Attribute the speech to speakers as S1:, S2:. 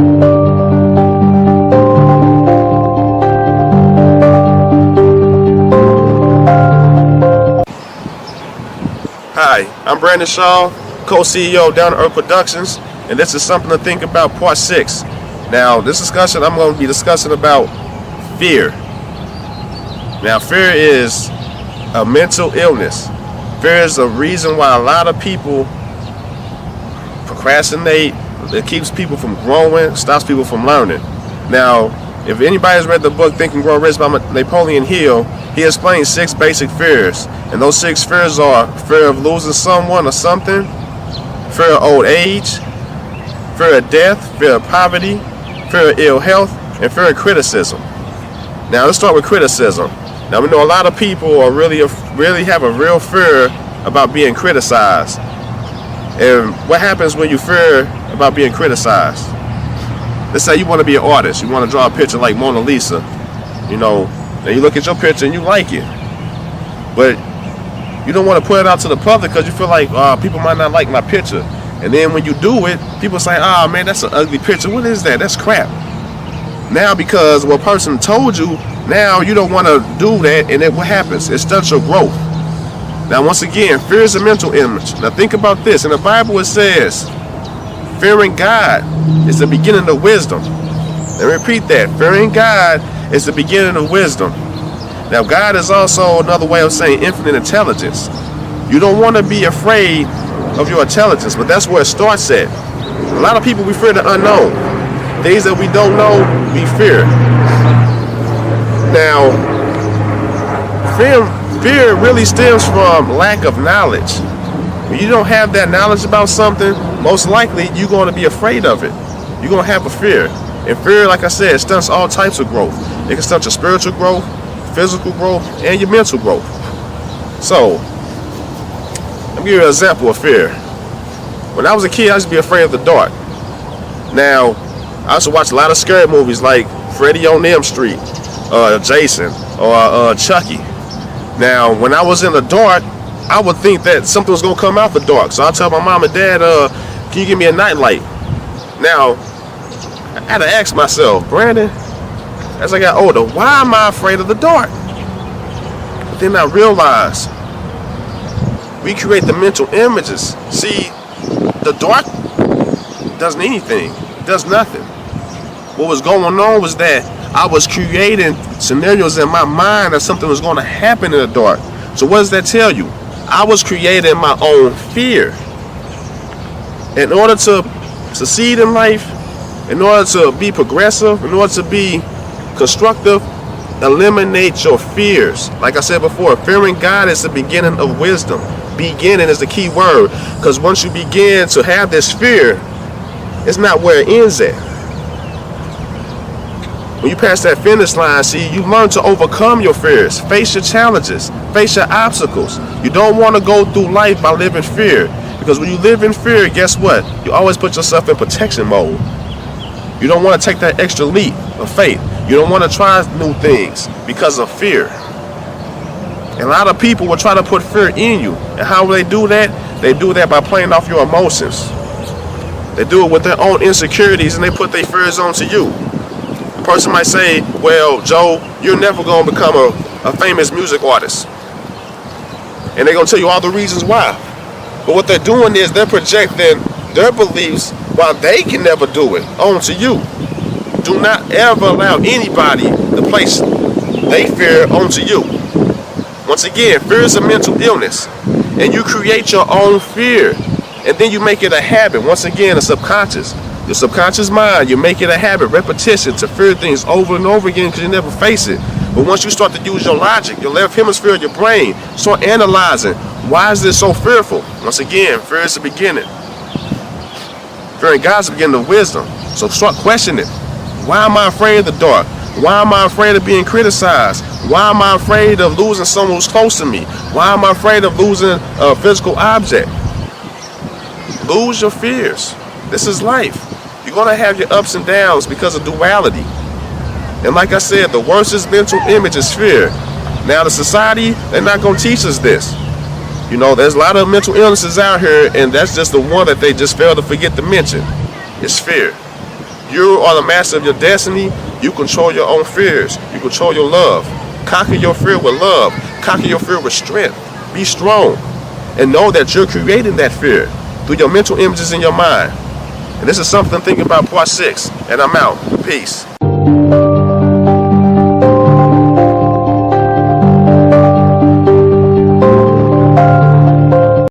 S1: Hi, I'm Brandon Shaw, co-CEO of Down to Earth Productions, and this is something to think about, part 6. Now, this discussion, I'm going to be discussing about fear. Now, fear is a mental illness. Fear is a reason why a lot of people procrastinate. It keeps people from growing, stops people from learning. Now, if anybody's read the book Think and Grow Rich by Napoleon Hill, he explains 6 basic fears. And those 6 fears are fear of losing someone or something, fear of old age, fear of death, fear of poverty, fear of ill health, and fear of criticism. Now, let's start with criticism. Now, we know a lot of people are really have a real fear about being criticized. And what happens when you fear about being criticized? Let's say you want to be an artist. You want to draw a picture like Mona Lisa. You know, and you look at your picture and you like it. But you don't want to put it out to the public because you feel like people might not like my picture. And then when you do it, people say, "Oh man, that's an ugly picture. What is that? That's crap." Now, because what person told you, now you don't want to do that, and then what happens? It stunts your growth. Now, once again, fear is a mental image. Now, think about this. In the Bible, it says, fearing God is the beginning of wisdom. Let me repeat that. Fearing God is the beginning of wisdom. Now, God is also another way of saying infinite intelligence. You don't want to be afraid of your intelligence, but that's where it starts at. A lot of people, we fear the unknown. Things that we don't know, we fear. Now, fear really stems from lack of knowledge. When you don't have that knowledge about something, most likely you're going to be afraid of it. You're going to have a fear. And fear, like I said, stunts all types of growth. It can stunt your spiritual growth, physical growth, and your mental growth. So, let me give you an example of fear. When I was a kid, I used to be afraid of the dark. Now, I used to watch a lot of scary movies like Freddy on Elm Street, Jason, or Chucky. Now, when I was in the dark, I would think that something was going to come out the dark. So I'd tell my mom and dad, can you give me a nightlight? Now, I had to ask myself, Brandon, as I got older, why am I afraid of the dark? But then I realized we create the mental images. See, the dark doesn't anything. It does nothing. What was going on was that I was creating scenarios in my mind that something was going to happen in the dark. So what does that tell you? I was creating my own fear. In order to succeed in life, in order to be progressive, in order to be constructive, eliminate your fears. Like I said before, fearing God is the beginning of wisdom. Beginning is the key word, because once you begin to have this fear, it's not where it ends at. When you pass that finish line, see, you learn to overcome your fears, face your challenges, face your obstacles. You don't want to go through life by living fear, because when you live in fear, guess what? You always put yourself in protection mode. You don't want to take that extra leap of faith. You don't want to try new things because of fear. And a lot of people will try to put fear in you. And how will they do that? They do that by playing off your emotions. They do it with their own insecurities, and they put their fears onto you. A person might say, well, Joe, you're never going to become a famous music artist. And they're going to tell you all the reasons why. But what they're doing is they're projecting their beliefs while they can never do it onto you. Do not ever allow anybody to place their fear onto you. Once again, fear is a mental illness. And you create your own fear. And then you make it a habit. Once again, a subconscious. Your subconscious mind, you make it a habit, repetition, to fear things over and over again because you never face it. But once you start to use your logic, your left hemisphere of your brain, start analyzing, why is this so fearful? Once again, fear is the beginning. Fearing God is the beginning of wisdom. So start questioning. Why am I afraid of the dark? Why am I afraid of being criticized? Why am I afraid of losing someone who's close to me? Why am I afraid of losing a physical object? Lose your fears. This is life. You're going to have your ups and downs because of duality. And like I said, the worst mental image is fear. Now the society, they're not going to teach us this. You know, there's a lot of mental illnesses out here, and that's just the one that they just fail to forget to mention. It's fear. You are the master of your destiny. You control your own fears. You control your love. Conquer your fear with love. Conquer your fear with strength. Be strong. And know that you're creating that fear through your mental images in your mind. And this is something to think about, part 6. And I'm out. Peace.